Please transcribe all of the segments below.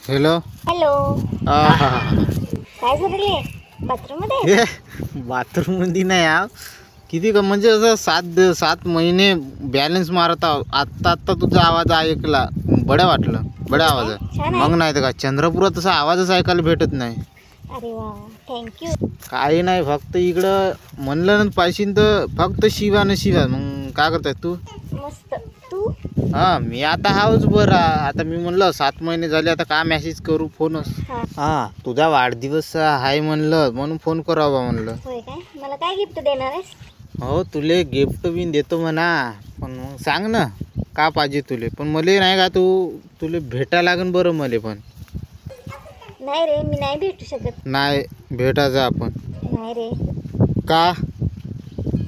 Hello hello. काय झालं रे? Bathroom मध्ये? बाथरूम मध्ये नाही यार. किती म्हणजे असं 7 महिने बॅलन्स मारत आहो. आत्ता तुझा आवाज ऐकला, बड्या वाटलं, बड्या आवाज आहे. मग नाही तर का चंद्रपुरात तसा आवाजच ऐकायला भेटत नाही. अरे वा, थँक्यू. काही नाही, फक्त इकडं म्हणलं ना पाहिजे तर फक्त शिवा. मग काय करताय तू? मस्त. तू? हा, मी आता हाच बरा. आता मी म्हणलं 7 महिने झाले, आता काय मेसेज करू, फोनच. हा, तुझा वाढदिवस आहे म्हणलं, म्हणून फोन करावा म्हणलं. होय काय? मला काय गिफ्ट देणार आहेस? हो, तुले गिफ्ट बी देतो म्हणा, पण मग सांग ना का पाहिजे तुले. पण मला नाही का तुले भेटायला लागेल बरं मला. पण नाही रे, मी नाही भेटू शकत. नाही भेटायचं आपण. नाही रे. का?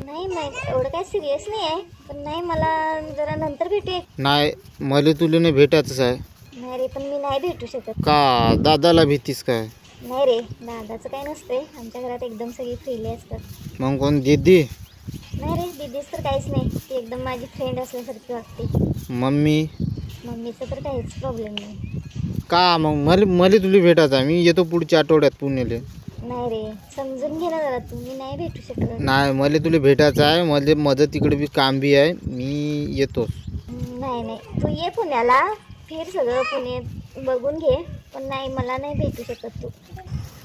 नाही एवढं काय सिरियस नाही आहे, पण नाही, मला जरा नंतर भेटूया. नाही, मला तुला नाही भेटायचंच आहे. नाही रे, पण मी नाही भेटू शकत. का दादाला भीतीस काय? नाही रे, दादाचं काय नसते. आमच्या घरात एकदम सगळी फ्रीली असतात. मग कोण दीदी? नाही रे, दीदीच तर काहीच नाही. ती एकदम माझी फ्रेंड असल्यासारखी वाटते. मम्मीचं तर काहीच प्रॉब्लेम नाही. का मग मला तुला भेटायचं आहे. मी येतो पुढच्या आठवड्यात पुण्याला. नाही रे, समजून घे ना जरा. तुम्ही नाही भेटू शकत. नाही, मला तुला भेटायचं आहे. मला माझं तिकडे बी काम बी आहे. मी येतोच. नाही, तू ये पुण्याला, फिर सगळं पुणे बघून घे. पण नाही, मला नाही भेटू शकत तू.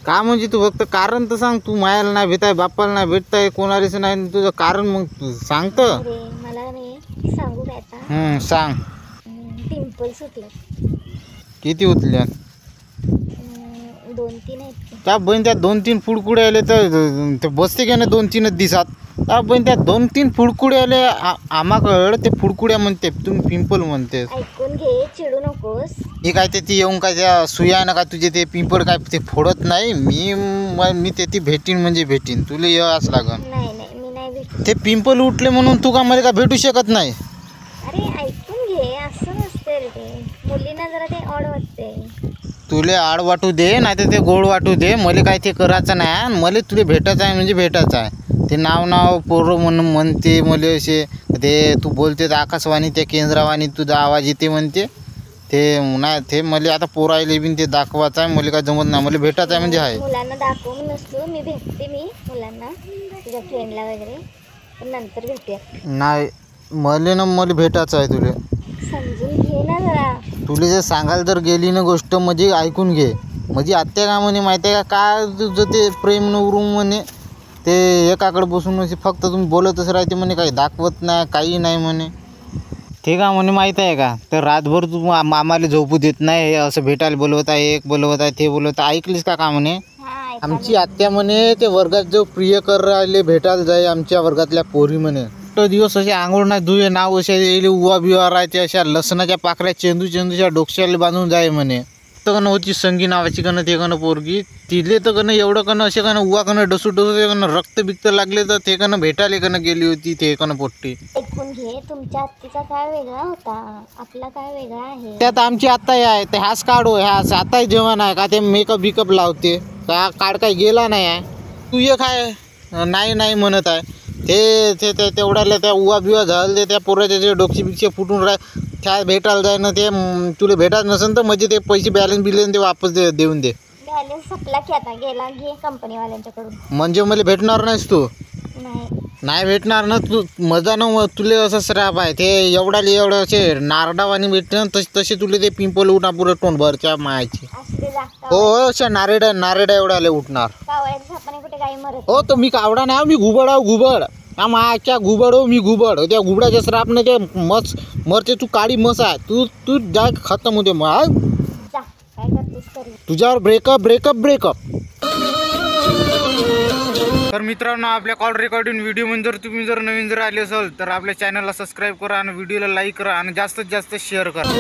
का म्हणजे तू फक्त कारण तर सांग. तू मायाला नाही भेटाय, बाप्पाला नाही भेटताय, कोणालाच नाही. तुझं कारण मग तू सांगत. अरे मला नाही सांगू काय आता. सांग. पिंपल्स उठले. किती उठल्या? 2-3 आहेत. त्या बहीण त्या 2-3 फुडकुडे आले तर ते बसते का ना 2-3 दिवसात. त्या बहीण त्या 2-3 फुडकुडे आले आम्हाकडे. ते फुडकुड्या म्हणते, तुम्ही पिंपल म्हणते. ऐकून घे, चिडू नकोस. हे काय ते ती येऊन काय त्या सुया आहे ना का तुझे ते पिंपल काय ते फोडत नाही. मी ते ती भेटीन म्हणजे भेटीन. तुला यावंच लागन. नाही, मी नाही भेटू. ते पिंपल उठले म्हणून तू का मला का भेटू शकत नाही? अरे ऐकून घे, असं नसते रे ते. मुलींना जरा ते ऑड वाटते. तुले आड वाटू दे, नाही तर ते गोड वाटू दे, मला काय ते करायचं नाही. मला तुला भेटायचं आहे म्हणजे भेटायचं आहे. ते नाव पोरं म्हणते मला असे. ते तू बोलते तर आकाशवाणी त्या केंद्रावाणी तुझा आवाज येते म्हणते. ते नाही, ते मला आता पोरायला बिन ते दाखवायचं आहे. मला काय जमत नाही. मला भेटायचं आहे म्हणजे आहे. मुलांना दाखवून नसतो मी भेटते. मी मुलांना, तुझ्या फ्रेंडला वगैरे, पण नंतर भेटूया. नाही, मला भेटायचं आहे. तुला समजून घे ना जरा. तुला जर सांगायला जर गेली ना गोष्ट म्हणजे ऐकून घे. म्हणजे आत्या का म्हणे माहिती आहे का, काय तुझं ते प्रेम नवरून म्हणे ते एकाकडे बसून असे फक्त तुम्ही बोलतच राहते म्हणे, काही दाखवत नाही, काही नाही म्हणे. ते का म्हणे माहीत आहे का, तर रातभर तू आम्हाला झोपू देत नाही. हे असं भेटायला बोलवत आहे, एक बोलवत आहे, ते बोलवत आहे. ऐकलीस का म्हणे? आमची आत्या म्हणे ते वर्गात जो प्रियकर राहिले भेटायला जाय आमच्या वर्गातल्या पोरी म्हणे. दिवस असे आंघोळ नाही धुये, नाव असे येले उवा बिवा राहते, अशा लसणाच्या पाकऱ्या चेंदूच्या डोक्याला बांधून जाय म्हणे. तर कनं होती संगी नावाची कनं, ते कनं पोरगी तिले तर कनं एवढं कनं असे कनं उवा कनं डसू ते कनं रक्त बिक्त लागले तर ते कनं भेटायला कनं गेली होती ते कनं पोट्टी. ऐकून घे, तुमच्या आत्तीचा काय वेगळा होता, आपला काय वेगळा आहे. त्यात आमची आत्ता आहे ते हाच काढो, ह्याच आता जेवण आहे का ते मेकअप बिकअप लावते का, काढ काय गेला नाही आहे. तू ये काय नाही म्हणत आहे. ते तेवढ्याला त्या उवा बिवा झाले त्या पोराच्या जे डोकशी बिक्षे फुटून त्या भेटायला जाय ना. ते तुला भेटायचं नसेल तर म्हणजे ते पैसे बॅलन्स ते वापस देऊन दे. बॅलन्स संपला की आता गेला, घे कंपनीवाल्यांच्याकडून. म्हणजे मला भेटणार नाहीस तू? नाही भेटणार ना तू. मजा न तुले असं श्राप आहे ते. एवढं असे नारडावानी भेटते ना तसे तुले ते पिंपल उठा पुरं तोंड भरच्या मायाची. हो, अशा नारेडा एवढ्याला उठणार. हो, तर मी कावडा नाही, मी घुबड आहो, घुबड. हा मायाच्या घुबड हो, मी घुबड. त्या घुबडाच्या श्रापनं ते मरते. तू काळी मस आहे. तू जाय खतम होते मग. तुझ्यावर ब्रेकअप. तर मित्रांनो, आपल्या कॉल रेकॉर्डिंग व्हिडिओमध्ये तुम्ही जर नवीन आले असाल तर आपल्या चॅनलला सबस्क्राईब करा आणि व्हिडिओला लाईक करा आणि जास्तीत जास्त शेअर करा.